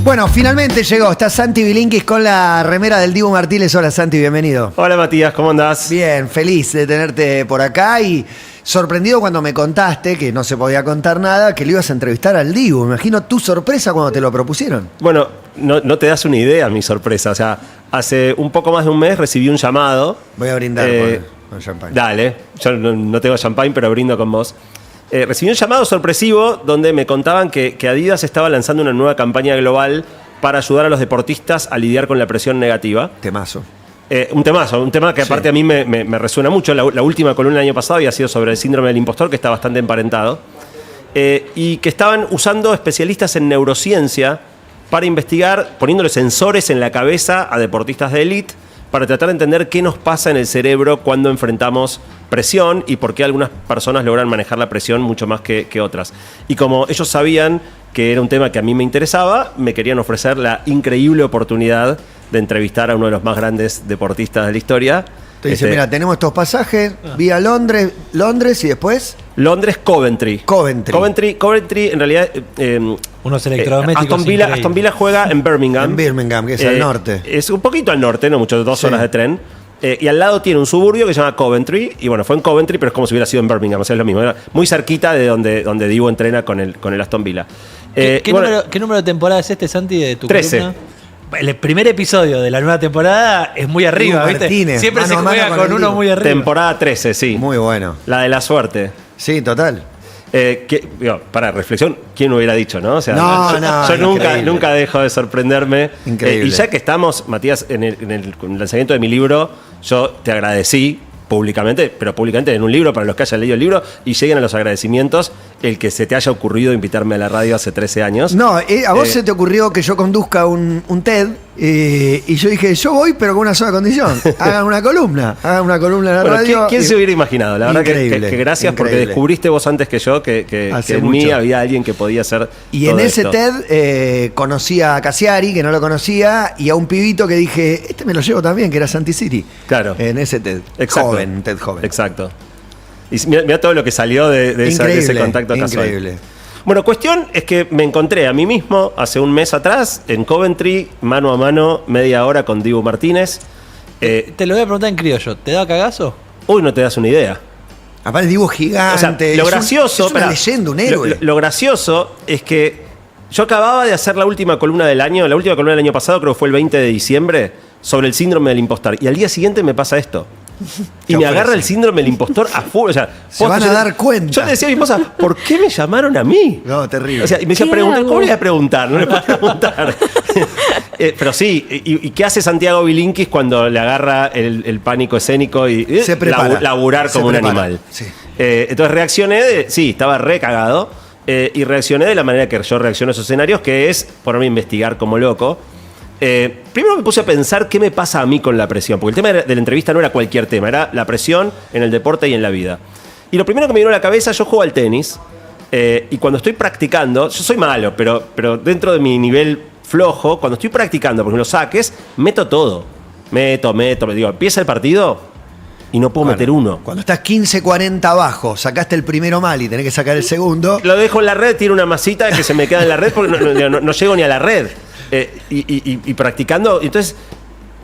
Bueno, finalmente llegó. Está Santi Bilinkis con la remera del Dibu Martínez. Hola Santi, bienvenido. Hola Matías, ¿cómo andás? Bien, feliz de tenerte por acá y sorprendido cuando me contaste, que no se podía contar nada, que le ibas a entrevistar al Dibu. Me imagino tu sorpresa cuando te lo propusieron. Bueno, no te das una idea mi sorpresa. O sea, hace un poco más de un mes recibí un llamado. Voy a brindar con champán. Dale, yo no tengo champán, pero brindo con vos. Recibí un llamado sorpresivo donde me contaban que Adidas estaba lanzando una nueva campaña global para ayudar a los deportistas a lidiar con la presión negativa. Temazo. Un tema que aparte a mí me resuena mucho. La última columna del año pasado había sido sobre el síndrome del impostor, que está bastante emparentado. Y que estaban usando especialistas en neurociencia para investigar, poniéndole sensores en la cabeza a deportistas de élite para tratar de entender qué nos pasa en el cerebro cuando enfrentamos presión y por qué algunas personas logran manejar la presión mucho más que otras. Y como ellos sabían que era un tema que a mí me interesaba, me querían ofrecer la increíble oportunidad de entrevistar a uno de los más grandes deportistas de la historia. Te dice, mira, tenemos estos pasajes, vía Londres y después... Londres, Coventry, en realidad... unos electrodomésticos Aston Villa juega en Birmingham. En Birmingham, que es al norte. Es un poquito al norte, no mucho, 2 horas de tren. Y al lado tiene un suburbio que se llama Coventry. Y bueno, fue en Coventry, pero es como si hubiera sido en Birmingham. O sea, es lo mismo. Era muy cerquita de donde Dibu entrena con el Aston Villa. ¿Qué número de temporada es este, Santi, de tu 13. columna? El primer episodio de la nueva temporada es muy arriba, Dibu ¿viste? Martínez, Siempre se mano a juega mano con el uno Dibu. muy arriba. Temporada 13, sí. Muy bueno. La de la suerte. Sí, total. Para reflexión, ¿quién hubiera dicho, no? O sea, yo nunca dejo de sorprenderme. Increíble. Y ya que estamos, Matías, en el lanzamiento de mi libro, yo te agradecí públicamente en un libro, para los que hayan leído el libro, y lleguen a los agradecimientos, el que se te haya ocurrido invitarme a la radio hace 13 años. No, a vos se te ocurrió que yo conduzca un TED y yo dije, yo voy, pero con una sola condición. Hagan una columna en la radio. ¿Quién se hubiera imaginado? La verdad que gracias, increíble. Porque descubriste vos antes que yo que en mí había alguien que podía hacer Y todo en ese esto. TED conocí a Cassiari, que no lo conocía, y a un pibito que dije, este me lo llevo también, que era Santi City. Claro. En ese TED. Exacto. TED joven. Exacto. Y mira todo lo que salió de ese contacto casual. Increíble. Bueno, cuestión es que me encontré a mí mismo hace un mes atrás en Coventry, mano a mano, media hora con Dibu Martínez. Te lo voy a preguntar en criollo. ¿Te da cagazo? Uy, no te das una idea. Aparte, Dibu gigante. O sea, lo gracioso... Es una leyenda, un héroe. Lo gracioso es que yo acababa de hacer la última columna del año. La última columna del año pasado, creo que fue el 20 de diciembre, sobre el síndrome del impostor. Y al día siguiente me pasa esto. Y me agarra el síndrome del impostor a full. O sea, se van a dar cuenta. Yo le decía a mi esposa, ¿por qué me llamaron a mí? No, terrible. O sea, y me decía, ¿cómo le voy a preguntar? No le puedo preguntar. Pero sí, ¿y qué hace Santiago Bilinkis cuando le agarra el pánico escénico y se prepara, laburar como un animal? Sí. Entonces reaccioné sí, estaba re cagado. Y reaccioné de la manera que yo reacciono a esos escenarios, que es ponerme a investigar como loco. Primero me puse a pensar qué me pasa a mí con la presión, porque el tema de la entrevista no era cualquier tema, era la presión en el deporte y en la vida. Y lo primero que me vino a la cabeza, yo juego al tenis, y cuando estoy practicando, yo soy malo, pero dentro de mi nivel flojo, cuando estoy practicando, porque los saques, meto todo. Meto, digo, empieza el partido y no puedo meter uno. Cuando estás 15-40 abajo, sacaste el primero mal y tenés que sacar el segundo. Lo dejo en la red, tiro una masita que se me queda en la red porque no llego ni a la red. Y practicando, entonces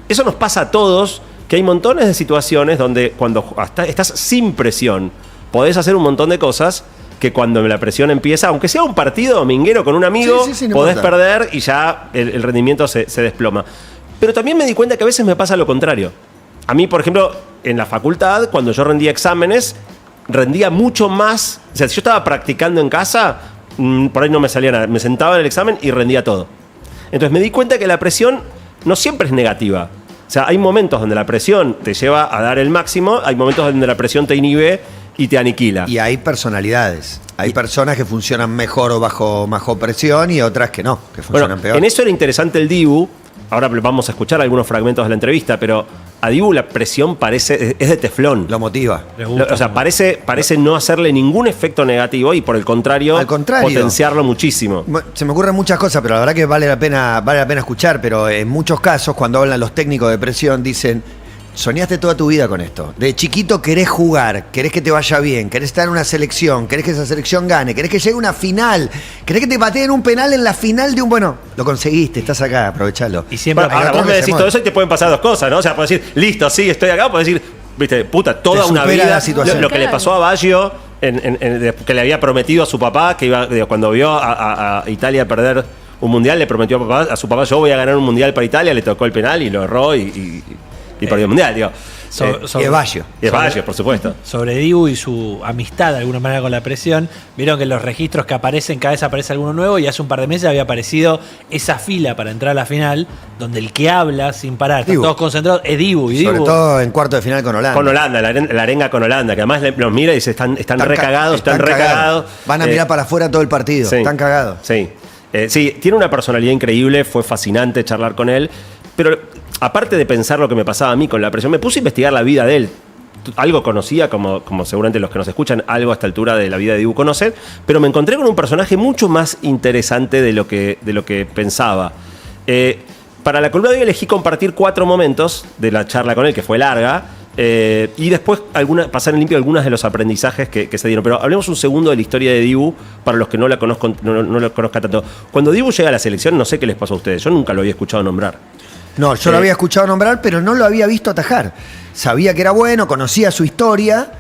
eso nos pasa a todos, que hay montones de situaciones donde cuando estás sin presión podés hacer un montón de cosas que cuando la presión empieza, aunque sea un partido dominguero con un amigo, no podés importa. perder y ya el rendimiento se desploma. Pero también me di cuenta que a veces me pasa lo contrario. A mí, por ejemplo, en la facultad, cuando yo rendía exámenes, rendía mucho más. O sea, si yo estaba practicando en casa, por ahí no me salía nada. Me sentaba en el examen y rendía todo. Entonces me di cuenta que la presión no siempre es negativa. O sea, hay momentos donde la presión te lleva a dar el máximo, hay momentos donde la presión te inhibe y te aniquila. Y hay personalidades. Hay personas que funcionan mejor o bajo presión y otras que no, que funcionan peor. En eso era interesante el Dibu. Ahora vamos a escuchar algunos fragmentos de la entrevista, pero a Dibu la presión es de teflón. Lo motiva. O sea, parece no hacerle ningún efecto negativo y por el contrario, potenciarlo muchísimo. Se me ocurren muchas cosas, pero la verdad que vale la pena escuchar, pero en muchos casos cuando hablan los técnicos de presión dicen soñaste toda tu vida con esto. De chiquito querés jugar, querés que te vaya bien, querés estar en una selección, querés que esa selección gane, querés que llegue a una final, querés que te pateen un penal en la final de un... Bueno, lo conseguiste, estás acá, aprovechalo. Y siempre Bueno, ahora vos me decís todo eso y te pueden pasar dos cosas, ¿no? O sea, puedes decir, listo, sí, estoy acá, puedes decir, viste, puta, toda Te una supera vida. la situación. Lo que le pasó a Baggio, que le había prometido a su papá, que iba, cuando vio a Italia perder un mundial, le prometió a su papá, yo voy a ganar un mundial para Italia, le tocó el penal y lo erró y perdió el mundial, digo. Y es Baggio. Y es Baggio, por supuesto. Sobre Dibu y su amistad de alguna manera con la presión, vieron que en los registros que aparecen, cada vez aparece alguno nuevo, y hace un par de meses había aparecido esa fila para entrar a la final, donde el que habla sin parar, están Dibu. todos concentrados, es Dibu. Y Sobre Dibu, todo en cuarto de final con Holanda. Con Holanda, la arenga con Holanda, que además los mira y dice, están recagados, están recagados. Van a mirar para afuera todo el partido, sí, están cagados. Sí. Sí, tiene una personalidad increíble, fue fascinante charlar con él, pero aparte de pensar lo que me pasaba a mí con la presión, me puse a investigar la vida de él. Algo conocía, como seguramente los que nos escuchan, algo a esta altura de la vida de Dibu conocen, pero me encontré con un personaje mucho más interesante de lo que pensaba. Para la columna de hoy elegí compartir 4 momentos de la charla con él, que fue larga, y después pasar en limpio algunos de los aprendizajes que se dieron. Pero hablemos un segundo de la historia de Dibu, para los que no la conozcan tanto. Cuando Dibu llega a la selección, no sé qué les pasó a ustedes, yo nunca lo había escuchado nombrar. No, yo lo había escuchado nombrar, pero no lo había visto atajar. Sabía que era bueno, conocía su historia,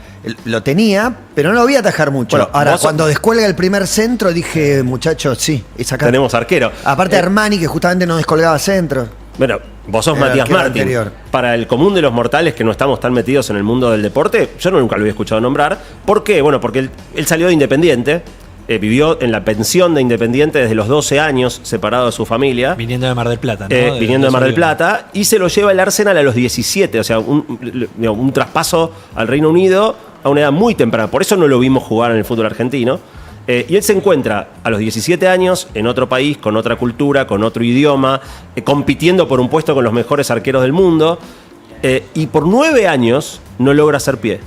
lo tenía, pero no lo vi atajar mucho. Bueno, ahora, cuando descuelga el primer centro, dije, muchachos, sí, es acá. Tenemos arquero. Aparte Armani, que justamente no descolgaba centro. Bueno, vos sos Era Matías arquero Martín. anterior. Para el común de los mortales que no estamos tan metidos en el mundo del deporte, yo nunca lo había escuchado nombrar. ¿Por qué? Bueno, porque él salió de Independiente, vivió en la pensión de Independiente desde los 12 años, separado de su familia. viniendo de Mar del Plata, ¿no? Viniendo de Mar del Plata, y se lo lleva el Arsenal a los 17, o sea, un traspaso al Reino Unido a una edad muy temprana. Por eso no lo vimos jugar en el fútbol argentino. Y él se encuentra a los 17 años en otro país, con otra cultura, con otro idioma, compitiendo por un puesto con los mejores arqueros del mundo, y por 9 años no logra hacer pie.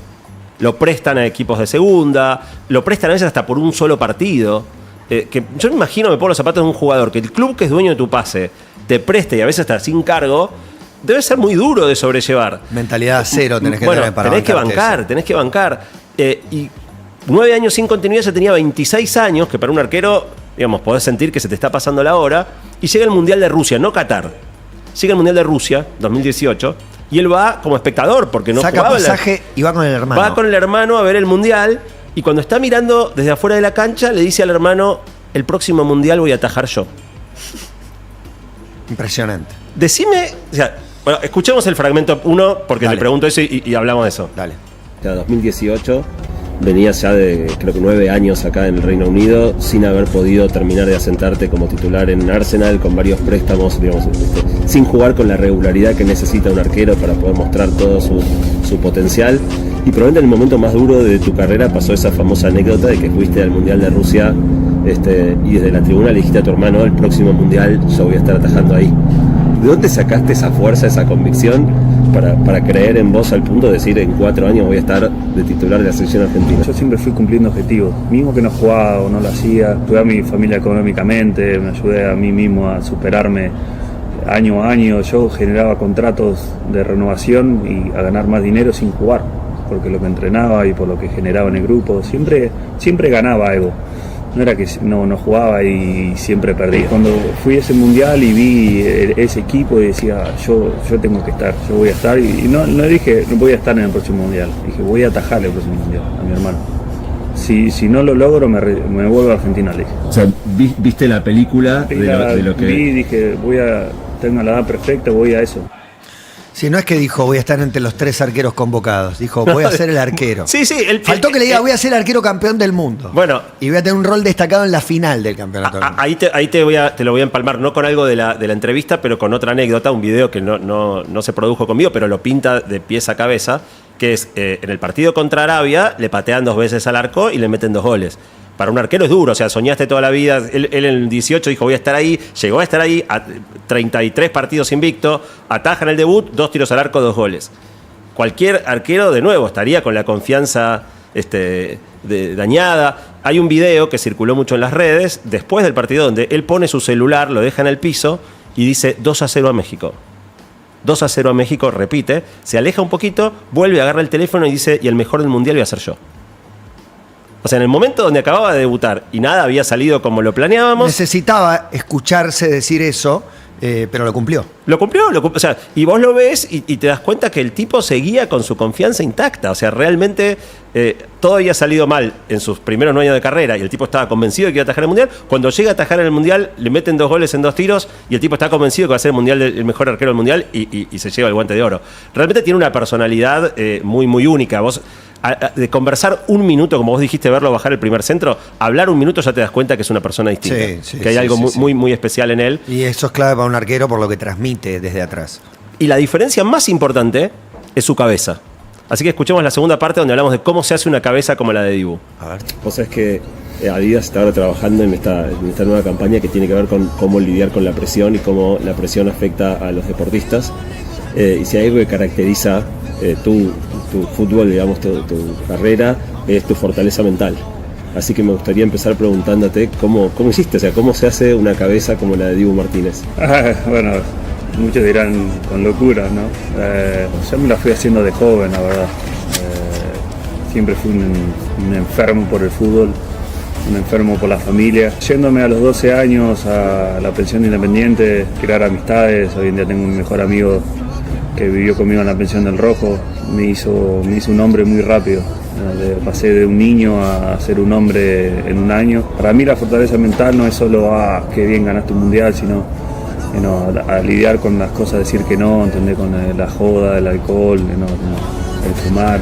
Lo prestan a equipos de segunda, lo prestan a veces hasta por un solo partido. Que yo me imagino, me pongo los zapatos de un jugador, que el club que es dueño de tu pase te preste y a veces hasta sin cargo, debe ser muy duro de sobrellevar. Mentalidad cero tenés que tener para tenés que bancar. Y 9 años sin continuidad, ya tenía 26 años, que para un arquero, digamos, podés sentir que se te está pasando la hora, y llega el Mundial de Rusia, no Qatar. Llega el Mundial de Rusia, 2018, y él va como espectador, porque no saca jugaba. pasaje y va con el hermano. Va con el hermano a ver el Mundial, y cuando está mirando desde afuera de la cancha, le dice al hermano, el próximo Mundial voy a atajar yo. Impresionante. Decime, o sea, bueno, escuchemos el fragmento 1, porque Dale. le pregunto eso y hablamos de eso. Dale. 2018, venías ya de creo que 9 años acá en el Reino Unido sin haber podido terminar de asentarte como titular en Arsenal, con varios préstamos, digamos, sin jugar con la regularidad que necesita un arquero para poder mostrar todo su potencial. Y probablemente en el momento más duro de tu carrera pasó esa famosa anécdota de que fuiste al Mundial de Rusia, y desde la tribuna le dijiste a tu hermano, el próximo Mundial yo voy a estar atajando ahí. ¿De dónde sacaste esa fuerza, esa convicción para creer en vos al punto de decir en 4 años voy a estar de titular de la selección argentina? Yo siempre fui cumpliendo objetivos, mismo que no jugaba o no lo hacía, ayudé a mi familia económicamente, me ayudé a mí mismo a superarme año a año. Yo generaba contratos de renovación y a ganar más dinero sin jugar, porque lo que entrenaba y por lo que generaba en el grupo, siempre ganaba algo. No era que no jugaba y siempre perdía. Cuando fui a ese mundial y vi ese equipo y decía, yo tengo que estar, yo voy a estar, y no dije, no voy a estar en el próximo mundial, dije, voy a atajar el próximo mundial a mi hermano. Si no lo logro, me vuelvo a Argentina, le dije. O sea, ¿viste la película de lo que...? Vi, dije, tengo la edad perfecta, voy a eso. Si no es que dijo, voy a estar entre los 3 arqueros convocados. Dijo, voy a ser el arquero. Sí, sí. Faltó que le diga, voy a ser el arquero campeón del mundo. Bueno. Y voy a tener un rol destacado en la final del campeonato del mundo. Ahí te lo voy a empalmar, no con algo de la entrevista, pero con otra anécdota, un video que no se produjo conmigo, pero lo pinta de pies a cabeza, que es en el partido contra Arabia, le patean 2 veces al arco y le meten 2 goles. Para un arquero es duro, o sea, soñaste toda la vida. Él en el 18 dijo, voy a estar ahí, llegó a estar ahí, a 33 partidos invicto, ataja en el debut, 2 tiros al arco, 2 goles. Cualquier arquero, de nuevo, estaría con la confianza dañada. Hay un video que circuló mucho en las redes, después del partido, donde él pone su celular, lo deja en el piso y dice 2-0 a México. 2-0 a México, repite, se aleja un poquito, vuelve, agarra el teléfono y dice, y el mejor del mundial voy a ser yo. O sea, en el momento donde acababa de debutar y nada había salido como lo planeábamos. Necesitaba escucharse decir eso, pero lo cumplió. Lo cumplió, o sea, y vos lo ves y te das cuenta que el tipo seguía con su confianza intacta. O sea, realmente todo había salido mal en sus primeros 9 años de carrera y el tipo estaba convencido de que iba a atajar el Mundial. Cuando llega a atajar en el Mundial, le meten 2 goles en 2 tiros y el tipo está convencido que va a ser el mejor arquero del Mundial y se lleva el guante de oro. Realmente tiene una personalidad muy, muy única. Vos, de conversar un minuto, como vos dijiste, verlo bajar el primer centro, hablar un minuto ya te das cuenta que es una persona distinta. Que hay algo muy, muy especial en él. Y eso es clave para un arquero por lo que transmite desde atrás. Y la diferencia más importante es su cabeza. Así que escuchemos la segunda parte donde hablamos de cómo se hace una cabeza como la de Dibu. A ver. Vos sabés que Adidas está ahora trabajando en esta nueva campaña que tiene que ver con cómo lidiar con la presión y cómo la presión afecta a los deportistas. Y si hay algo que caracteriza tu fútbol, digamos, tu carrera, es tu fortaleza mental. Así que me gustaría empezar preguntándote cómo hiciste, o sea, cómo se hace una cabeza como la de Dibu Martínez. Bueno, muchos dirán con locura, ¿no? Yo me la fui haciendo de joven, la verdad. Siempre fui un enfermo por el fútbol, un enfermo por la familia. Yéndome a los 12 años a la pensión de Independiente, crear amistades. Hoy en día tengo un mejor amigo que vivió conmigo en la pensión del Rojo. Me hizo un hombre muy rápido. Pasé de un niño a ser un hombre en un año. Para mí la fortaleza mental no es solo qué bien ganaste un mundial, sino a lidiar con las cosas, decir que no, entender con la joda, el alcohol, el fumar.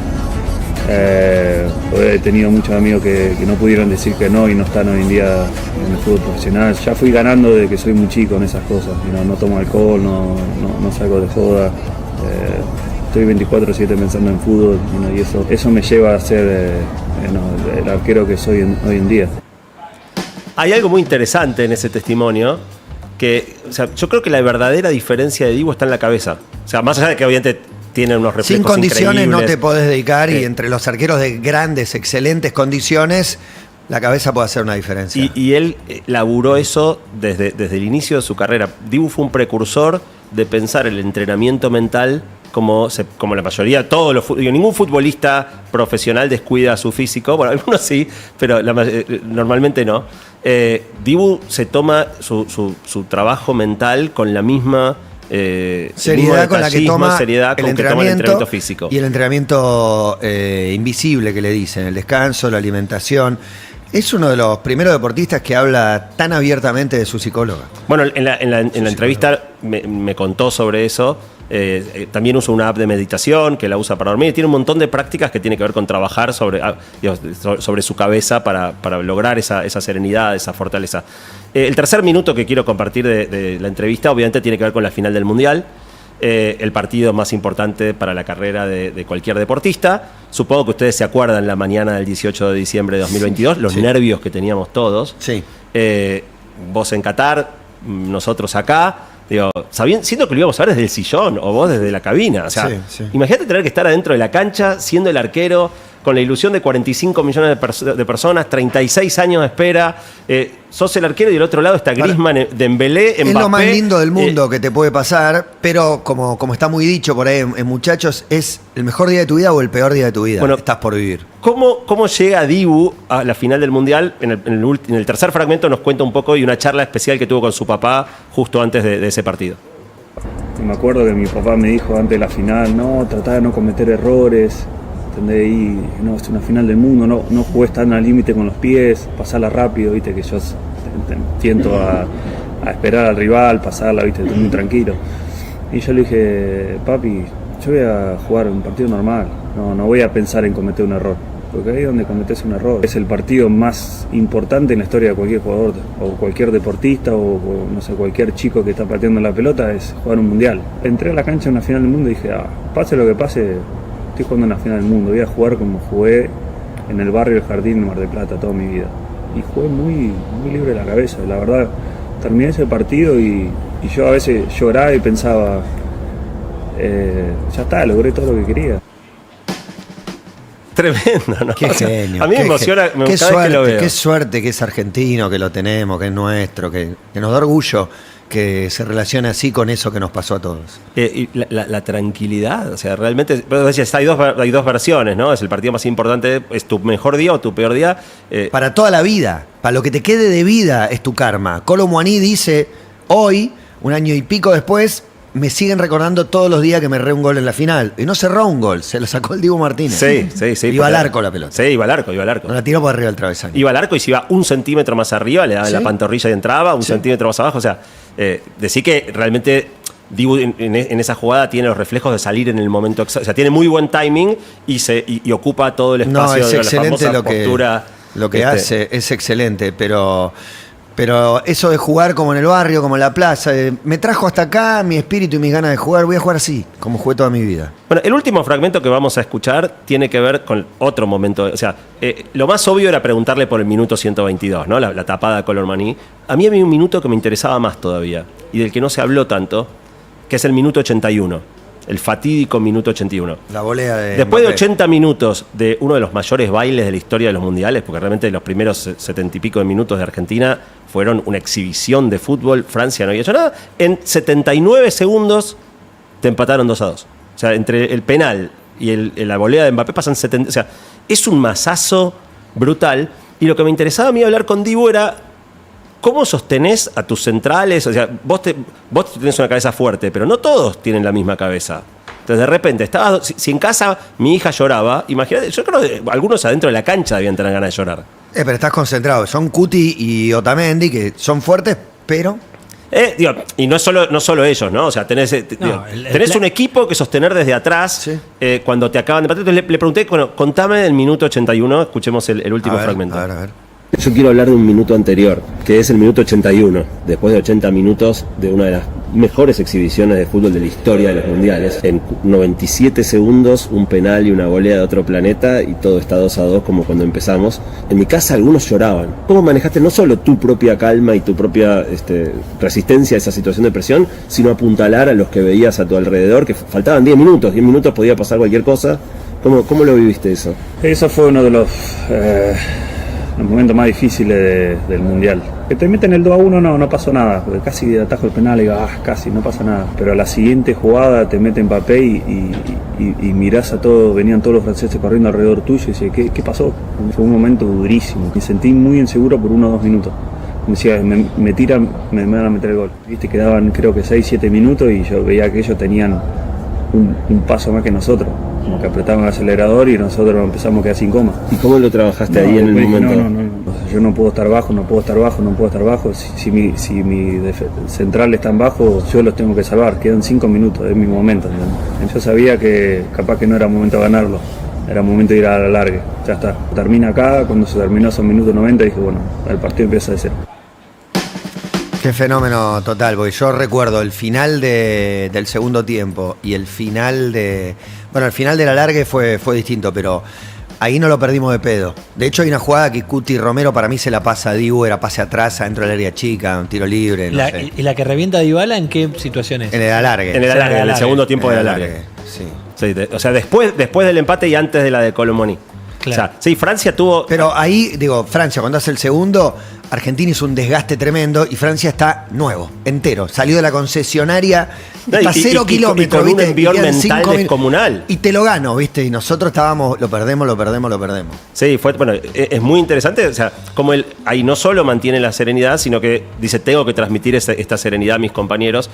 He tenido muchos amigos que no pudieron decir que no y no están hoy en día en el fútbol profesional. Ya fui ganando desde que soy muy chico en esas cosas. No tomo alcohol, no salgo de joda. Estoy 24/7 pensando en fútbol y eso me lleva a ser el arquero que soy hoy en día. Hay algo muy interesante en ese testimonio que, o sea, yo creo que la verdadera diferencia de Dibu está en la cabeza. O sea, más allá de que obviamente tiene unos reflejos sin condiciones increíbles. No te podés dedicar y entre los arqueros de grandes, excelentes condiciones, la cabeza puede hacer una diferencia. Y él laburó eso desde el inicio de su carrera. Dibu fue un precursor de pensar el entrenamiento mental como la mayoría, ningún futbolista profesional descuida su físico, bueno, algunos sí, pero normalmente no. Dibu se toma su trabajo mental con la misma seriedad con la que toma el entrenamiento físico. Y el entrenamiento invisible que le dicen, el descanso, la alimentación. Es uno de los primeros deportistas que habla tan abiertamente de su psicóloga. Bueno, en la entrevista me contó sobre eso. También usa una app de meditación que la usa para dormir. Tiene un montón de prácticas que tiene que ver con trabajar sobre su cabeza para lograr esa serenidad, esa fortaleza. El tercer minuto que quiero compartir de la entrevista obviamente tiene que ver con la final del Mundial. El partido más importante para la carrera de cualquier deportista. Supongo que ustedes se acuerdan la mañana del 18 de diciembre de 2022, los nervios que teníamos todos. Sí. Vos en Qatar, nosotros acá. Digo, siento que lo íbamos a ver desde el sillón o vos desde la cabina. O sea, sí. Imagínate tener que estar adentro de la cancha, siendo el arquero, con la ilusión de 45 millones de personas, 36 años de espera. Sos el arquero y del otro lado está Griezmann, Dembélé, Mbappé. Es lo más lindo del mundo que te puede pasar, pero como está muy dicho por ahí en Muchachos, es el mejor día de tu vida o el peor día de tu vida. Bueno, estás por vivir. ¿Cómo llega Dibu a la final del Mundial? En el tercer fragmento nos cuenta un poco y una charla especial que tuvo con su papá justo antes de ese partido. Me acuerdo que mi papá me dijo antes de la final, tratá de no cometer errores, ¿entendés? Y es una final del mundo, no jugués tan al límite con los pies, pasarla rápido, viste, que yo tiento a esperar al rival, pasarla, viste, estoy muy tranquilo. Y yo le dije, papi, yo voy a jugar un partido normal, no voy a pensar en cometer un error, porque ahí es donde cometés un error. Es el partido más importante en la historia de cualquier jugador, o cualquier deportista, o no sé, cualquier chico que está pateando la pelota, es jugar un mundial. Entré a la cancha en una final del mundo y dije, pase lo que pase, estoy jugando en la final del mundo, voy a jugar como jugué en el barrio del Jardín de Mar del Plata toda mi vida. Y jugué muy, muy libre de la cabeza, la verdad. Terminé ese partido y yo a veces lloraba y pensaba, ya está, logré todo lo que quería. Tremendo, ¿no? Qué genio. A mí me emociona cada vez que lo veo. Qué suerte que es argentino, que lo tenemos, que es nuestro, que nos da orgullo que se relacione así con eso que nos pasó a todos. Y la tranquilidad, o sea, realmente, pero decías, hay dos versiones, ¿no? Es el partido más importante, es tu mejor día o tu peor día. Para toda la vida, para lo que te quede de vida es tu karma. Kolo Muani dice, hoy, un año y pico después, me siguen recordando todos los días que me erré un gol en la final. Y no cerró un gol, se lo sacó el Dibu Martínez. Sí. Iba al arco la pelota. Sí, iba al arco. No la tiró por arriba del travesaño. Iba al arco y si iba un centímetro más arriba, le daba Sí. la pantorrilla y entraba, un centímetro más abajo. O sea, decir que realmente Dibu en esa jugada tiene los reflejos de salir en el momento exacto. O sea, tiene muy buen timing y ocupa todo el espacio No, es de la excelente famosa postura. lo que hace, es excelente, pero eso de jugar como en el barrio, como en la plaza, me trajo hasta acá mi espíritu y mis ganas de jugar. Voy a jugar así, como jugué toda mi vida. Bueno, el último fragmento que vamos a escuchar tiene que ver con otro momento. O sea, lo más obvio era preguntarle por el minuto 122, ¿no? La tapada de Kolo Muani. A mí había un minuto que me interesaba más todavía y del que no se habló tanto, que es el minuto 81. El fatídico minuto 81. La volea de Después de Mbappé. 80 minutos de uno de los mayores bailes de la historia de los mundiales, porque realmente los primeros 70 y pico de minutos de Argentina fueron una exhibición de fútbol, Francia no había hecho nada, en 79 segundos te empataron 2-2. O sea, entre el penal y la volea de Mbappé pasan 70. O sea, es un masazo brutal. Y lo que me interesaba a mí hablar con Dibu era ¿cómo sostenés a tus centrales? O sea, vos tenés una cabeza fuerte, pero no todos tienen la misma cabeza. Entonces, de repente, si en casa mi hija lloraba, imagínate, yo creo que algunos adentro de la cancha debían tener ganas de llorar. Pero estás concentrado. Son Cuti y Otamendi, que son fuertes, pero... Y no es solo ellos, ¿no? O sea, tenés un equipo que sostener desde atrás cuando te acaban de empatar. Entonces le pregunté, bueno, contame el minuto 81, escuchemos el último fragmento. A ver. Yo quiero hablar de un minuto anterior, que es el minuto 81, después de 80 minutos de una de las mejores exhibiciones de fútbol de la historia de los mundiales. En 97 segundos, un penal y una volea de otro planeta y todo está 2-2 como cuando empezamos. En mi casa algunos lloraban. ¿Cómo manejaste no solo tu propia calma y tu propia resistencia a esa situación de presión, sino apuntalar a los que veías a tu alrededor, que faltaban 10 minutos, 10 minutos podía pasar cualquier cosa? ¿Cómo lo viviste eso? Eso fue uno de los momentos más difíciles del Mundial. Que te meten el 2-1 no pasó nada, porque casi atajo el penal y casi, no pasa nada. Pero a la siguiente jugada te meten Mbappé y mirás a todos, venían todos los franceses corriendo alrededor tuyo y decís, ¿qué pasó? Fue un momento durísimo. Me sentí muy inseguro por 1 o 2 minutos. Me decía, me tiran, me van a meter el gol. Viste, quedaban creo que 6-7 minutos y yo veía que ellos tenían un paso más que nosotros. Como que apretaban el acelerador y nosotros empezamos a quedar sin coma. ¿Y cómo lo trabajaste ahí en el momento? No. Yo no puedo estar bajo. Si mi central está en bajo, yo los tengo que salvar. Quedan 5 minutos, es mi momento. ¿Entendés? Yo sabía que capaz que no era momento de ganarlo. Era momento de ir a la larga. Ya está. Termina acá. Cuando se terminó esos minutos 90, dije, bueno, el partido empieza de cero. Qué fenómeno total, porque yo recuerdo el final del segundo tiempo y el final de... Bueno, el final de la largue fue distinto, pero ahí no lo perdimos de pedo. De hecho, hay una jugada que Cuti Romero para mí se la pasa a Dibu, era pase atrás, adentro del área chica, un tiro libre, no sé. ¿Y la que revienta a Dybala en qué situación es? En el alargue. En el alargue, en el segundo tiempo del alargue. Sí. Sí, o sea, después del empate y antes de la de Kolo Muani. Claro. O sea, sí, Francia tuvo... Pero ahí, Francia, cuando hace el segundo, Argentina hizo un desgaste tremendo y Francia está nuevo, entero. Salió de la concesionaria, está 0 kilómetros, y con un ¿viste? envión Y quedan mental 5 descomunal. Y te lo gano, ¿viste? Y nosotros estábamos, lo perdemos. Sí, es muy interesante. O sea, como él ahí no solo mantiene la serenidad, sino que dice, tengo que transmitir esta serenidad a mis compañeros.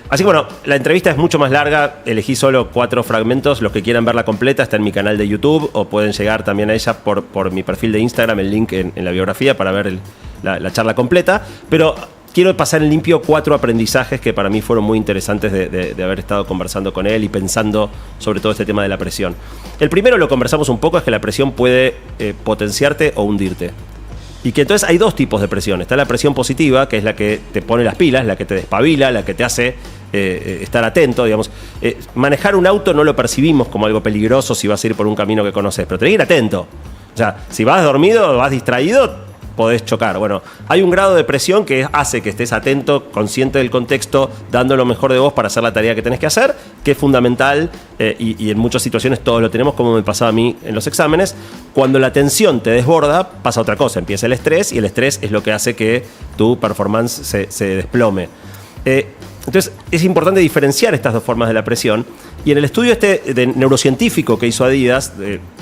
Así que bueno, la entrevista es mucho más larga, elegí solo 4 fragmentos, los que quieran verla completa está en mi canal de YouTube o pueden llegar también a ella por mi perfil de Instagram, el link en la biografía para ver la charla completa, pero quiero pasar en limpio 4 aprendizajes que para mí fueron muy interesantes de haber estado conversando con él y pensando sobre todo este tema de la presión. El primero, lo conversamos un poco, es que la presión puede potenciarte o hundirte. Y que entonces hay 2 tipos de presión. Está la presión positiva, que es la que te pone las pilas, la que te despabila, la que te hace estar atento, digamos. Manejar un auto no lo percibimos como algo peligroso si vas a ir por un camino que conoces, pero tenés que ir atento. O sea, si vas dormido, vas distraído, podés chocar. Bueno, hay un grado de presión que hace que estés atento, consciente del contexto, dando lo mejor de vos para hacer la tarea que tenés que hacer, que es fundamental y en muchas situaciones todos lo tenemos, como me pasaba a mí en los exámenes. Cuando la tensión te desborda, pasa otra cosa, empieza el estrés y el estrés es lo que hace que tu performance se desplome. Entonces es importante diferenciar estas dos formas de la presión. Y en el estudio de neurocientífico que hizo Adidas,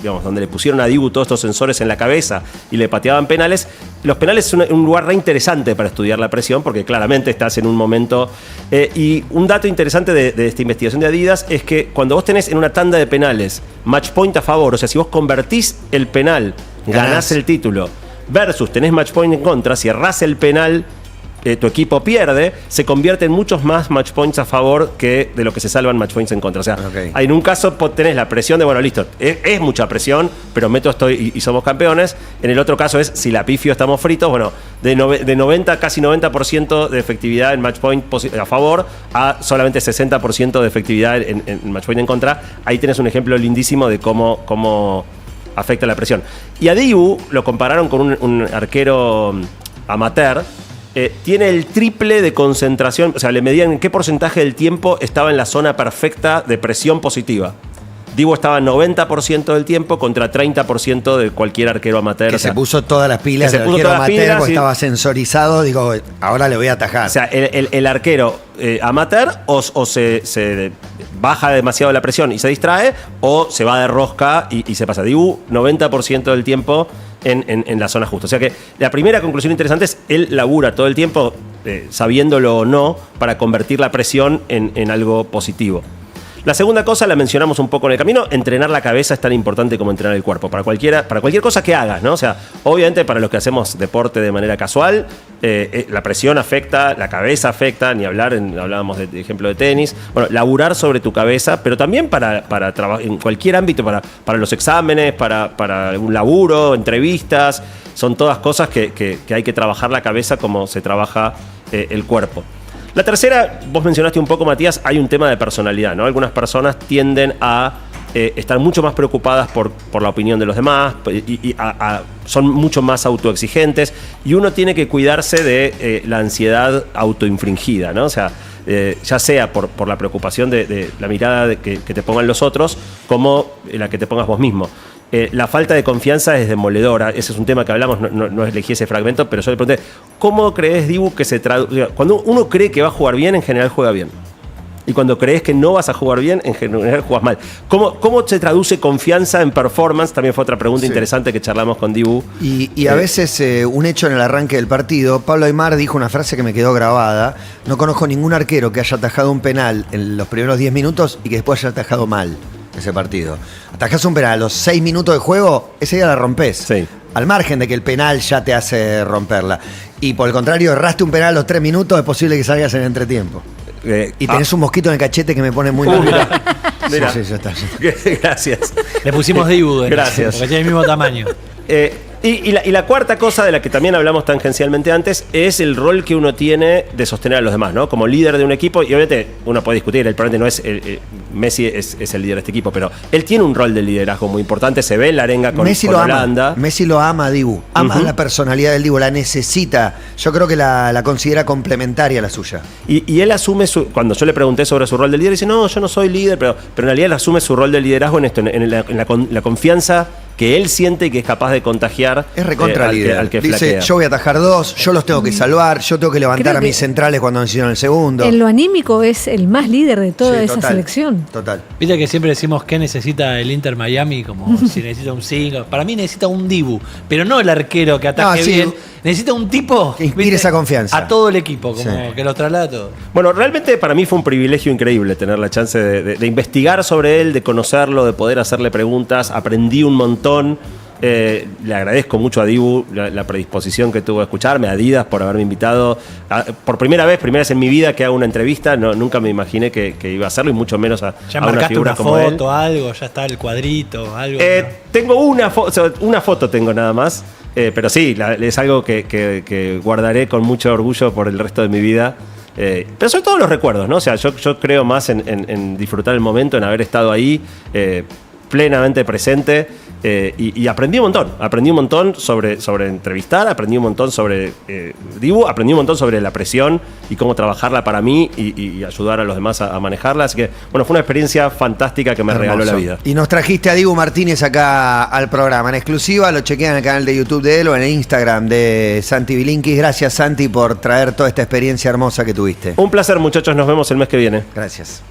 donde le pusieron a Dibu todos estos sensores en la cabeza y le pateaban penales, los penales son un lugar re interesante para estudiar la presión porque claramente estás en un momento... y un dato interesante de esta investigación de Adidas es que cuando vos tenés en una tanda de penales match point a favor, o sea, si vos convertís el penal, ganás el título, versus tenés match point en contra, si errás el penal, tu equipo pierde, se convierte en muchos más match points a favor que de lo que se salvan match points en contra. O sea, en un caso tenés la presión de, bueno, listo, es mucha presión, pero meto estoy y somos campeones. En el otro caso es, si la pifio estamos fritos, bueno, de 90, casi 90% de efectividad en match point a favor a solamente 60% de efectividad en match point en contra. Ahí tenés un ejemplo lindísimo de cómo afecta la presión. Y a Dibu lo compararon con un arquero amateur. Tiene el triple de concentración, o sea, le medían en qué porcentaje del tiempo estaba en la zona perfecta de presión positiva. Dibu estaba 90% del tiempo contra 30% de cualquier arquero amateur. Que se puso todas las pilas del arquero amateur porque estaba sensorizado, digo, ahora le voy a atajar. O sea, el arquero amateur o se baja demasiado la presión y se distrae, o se va de rosca y se pasa. Dibu 90% del tiempo en la zona justa. O sea que la primera conclusión interesante es él labura todo el tiempo, sabiéndolo o no, para convertir la presión en algo positivo. La segunda cosa la mencionamos un poco en el camino: entrenar la cabeza es tan importante como entrenar el cuerpo, para cualquier cosa que hagas, ¿no? O sea, obviamente para los que hacemos deporte de manera casual, la presión afecta, la cabeza afecta, ni hablar, hablábamos de ejemplo de tenis. Bueno, laburar sobre tu cabeza, pero también para trabajar en cualquier ámbito, para los exámenes, para algún laburo, entrevistas, son todas cosas que hay que trabajar la cabeza como se trabaja el cuerpo. La tercera, vos mencionaste un poco, Matías, hay un tema de personalidad, ¿no? Algunas personas tienden a estar mucho más preocupadas por la opinión de los demás y son mucho más autoexigentes, y uno tiene que cuidarse de la ansiedad autoinfringida, ¿no? O sea, ya sea por la preocupación de la mirada que te pongan los otros, como la que te pongas vos mismo. La falta de confianza es demoledora. Ese es un tema que hablamos, no elegí ese fragmento, pero yo le pregunté, ¿cómo crees, Dibu, que se traduce? Cuando uno cree que va a jugar bien, en general juega bien. Y cuando crees que no vas a jugar bien, en general juegas mal. ¿Cómo se traduce confianza en performance? También fue otra pregunta interesante que charlamos con Dibu. Y a veces, un hecho en el arranque del partido, Pablo Aimar dijo una frase que me quedó grabada: no conozco ningún arquero que haya atajado un penal en los primeros 10 minutos y que después haya atajado mal ese partido. Atajás un penal a los 6 minutos de juego, ese día la rompés. Sí. Al margen de que el penal ya te hace romperla. Y por el contrario, erraste un penal a los 3 minutos, es posible que salgas en el entretiempo. Y tenés un mosquito en el cachete que me pone muy nervioso. Mira. Sí, ya está. Gracias. Le pusimos Dibu. Gracias. Porque tiene el mismo tamaño. Y la cuarta cosa de la que también hablamos tangencialmente antes es el rol que uno tiene de sostener a los demás, ¿no? Como líder de un equipo, y obviamente uno puede discutir, el problema no es Messi es el líder de este equipo, pero él tiene un rol de liderazgo muy importante, se ve en la arenga con Holanda. Messi lo ama a Dibu, ama la personalidad del Dibu, la necesita. Yo creo que la considera complementaria a la suya. Y él asume cuando yo le pregunté sobre su rol de líder, dice, no, yo no soy líder, pero en realidad él asume su rol de liderazgo en esto, en la confianza que él siente y que es capaz de contagiar es recontra líder. Al que dice, flaquea. Yo voy a atajar 2, yo los tengo que salvar, yo tengo que levantar a mis centrales cuando necesitan el segundo. En lo anímico es el más líder de toda esa selección. Total. Viste que siempre decimos que necesita el Inter Miami, como si necesita un 5. Para mí necesita un Dibu, pero no el arquero que ataque bien. Necesita un tipo que inspire esa confianza a todo el equipo, como que los traslada a todos. Bueno, realmente para mí fue un privilegio increíble tener la chance de investigar sobre él, de conocerlo, de poder hacerle preguntas. Aprendí un montón. Le agradezco mucho a Dibu la predisposición que tuvo a escucharme, a Adidas por haberme invitado. Por primera vez en mi vida que hago una entrevista. Nunca me imaginé que iba a hacerlo, y mucho menos a una figura una como foto, él. algo, ya está el cuadrito, algo. Tengo una foto tengo nada más. Pero sí, es algo que guardaré con mucho orgullo por el resto de mi vida. Pero sobre todo los recuerdos, ¿no? O sea, yo creo más en disfrutar el momento, en haber estado ahí plenamente presente. Y aprendí un montón sobre entrevistar, aprendí un montón sobre Dibu, aprendí un montón sobre la presión y cómo trabajarla para mí y ayudar a los demás a manejarla. Así que, bueno, fue una experiencia fantástica que me regaló la vida. Y nos trajiste a Dibu Martínez acá al programa en exclusiva, lo chequean en el canal de YouTube de él o en el Instagram de Santi Bilinkis. Gracias, Santi, por traer toda esta experiencia hermosa que tuviste. Un placer, muchachos, nos vemos el mes que viene. Gracias.